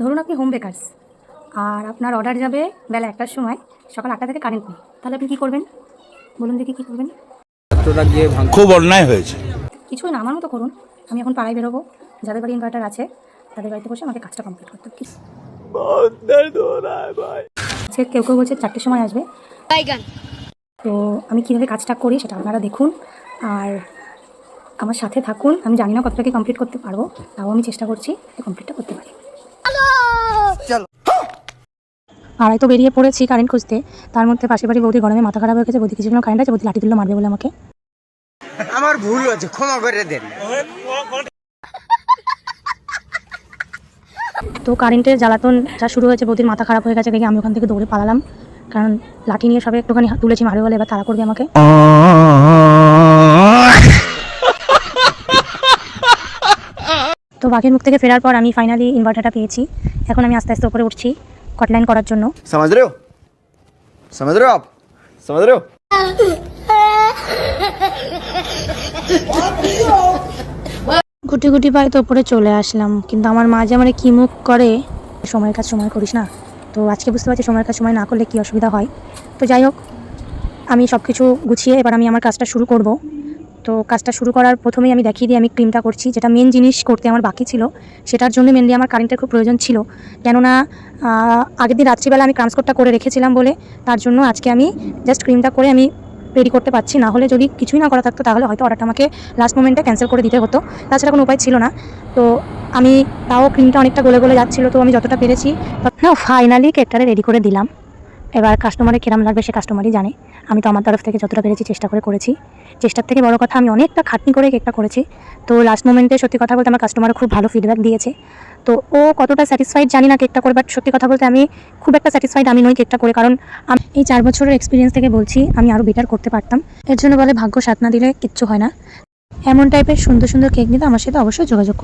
ধরুন আপনি home bakers, আর আপনার অর্ডার যাবে বেলা 1টার সময়, সকাল 8টা থেকে কারেন্ট নেই, তাহলে আপনি কী করবেন? বলুন দেখি কী করবেন? খুব অন্যায় হয়েছে। কিছুই না, আমার মতো করুন। আমি এখন পাড়ায় বেরোবো, যাদের বাড়ি ইনভার্টার আছে তাদের বাড়িতে বসে আমাকে কাজটা কমপ্লিট করতে হবে। আজকে কেউ কেউ বলছে 4টের সময় আসবে, তো আমি কীভাবে কাজটা করি সেটা আপনারা দেখুন আর আমার সাথে থাকুন। আমি জানি না কতটাকে কমপ্লিট করতে পারবো, তাও আমি চেষ্টা করছি কমপ্লিটটা করতে পারি। আর তো বেরিয়ে পড়েছি কারেন্ট খুঁজতে, তার মধ্যে পাশের বাড়ি বৌদি গরমে মাথা খারাপ হয়ে গেছে। বৌদি কিছুগুলো কারেন্ট আছে, বৌদি লাঠি তুললো মারবে বলে আমাকে। আমার ভুল হয়েছে, ক্ষমা করে দেন। তো কারেন্টের জ্বালাতনটা শুরু হয়েছে, বৌদির মাথা খারাপ হয়ে গেছে দেখে আমি ওখান থেকে দৌড়ে পালালাম, কারণ লাঠি নিয়ে সবাই একটুখানি তুলেছি মারবে বলে, এবার তাড়া করবে আমাকে। তো বাঘের মুখ থেকে ফেরার পর আমি ফাইনালি ইনভার্টারটা পেয়েছি। এখন আমি আস্তে আস্তে উপরে উঠছি কটলাইন করার জন্য। समझ रहे हो आप समझ रहे हो? গুটি গুটি পায়ে তো উপরে চলে আসলাম, কিন্তু আমার মা যে আমার কী মুখ করে, সময়ের কাজ সময় করিস না। তো আজকে বুঝতে পারছি সময়ের কাজ সময় না করলে কী অসুবিধা হয়। তো যাই হোক, আমি সব কিছু গুছিয়ে এবার আমি আমার কাজটা শুরু করব। তো কাজটা শুরু করার প্রথমেই আমি দেখিয়ে দিই আমি ক্রিমটা করছি, যেটা মেন জিনিস করতে আমার বাকি ছিল। সেটার জন্য মেনলি আমার কারেন্টের খুব প্রয়োজন ছিল, কেননা আগের দিন রাত্রিবেলা আমি ট্রান্সফারটা করে রেখেছিলাম বলে, তার জন্য আজকে আমি জাস্ট ক্রিমটা করে আমি রেডি করতে পারছি। না হলে যদি কিছুই না করা থাকতো তাহলে হয়তো অর্ডারটা আমাকে লাস্ট মোমেন্টে ক্যান্সেল করে দিতে হতো, তাছাড়া কোনো উপায় ছিল না। তো আমি তাও ক্রিমটা অনেকটা গলে গলে যাচ্ছিলো, তো আমি যতটা পেরেছি ফাইনালি কেকটারে রেডি করে দিলাম। এবার কাস্টমারের কিরম লাগবে সে কাস্টমারই জানে। আমি তো আমার তরফ থেকে যতটা পেরেছি চেষ্টা করেছি। চেষ্টার থেকে বড় কথা, আমি অনেকটা খাটনি করে কেকটা করেছি। তো লাস্ট মোমেন্টে সত্যি কথা বলতে আমার কাস্টমারও খুব ভালো ফিডব্যাক দিয়েছে। তো ও কতটা স্যাটিসফাইড জানি না কেকটা করে, বাট সত্যি কথা বলতে আমি খুব একটা স্যাটিসফাইড আমি নই কেকটা করে, কারণ আমি এই 4 বছরের এক্সপিরিয়েন্স থেকে বলছি আমি আরও বেটার করতে পারতাম। এর জন্য বলে ভাগ্য সাথ না দিলে কিচ্ছু হয় না। এমন টাইপের সুন্দর সুন্দর কেক নিতে আমার সাথে অবশ্যই যোগাযোগ করুন।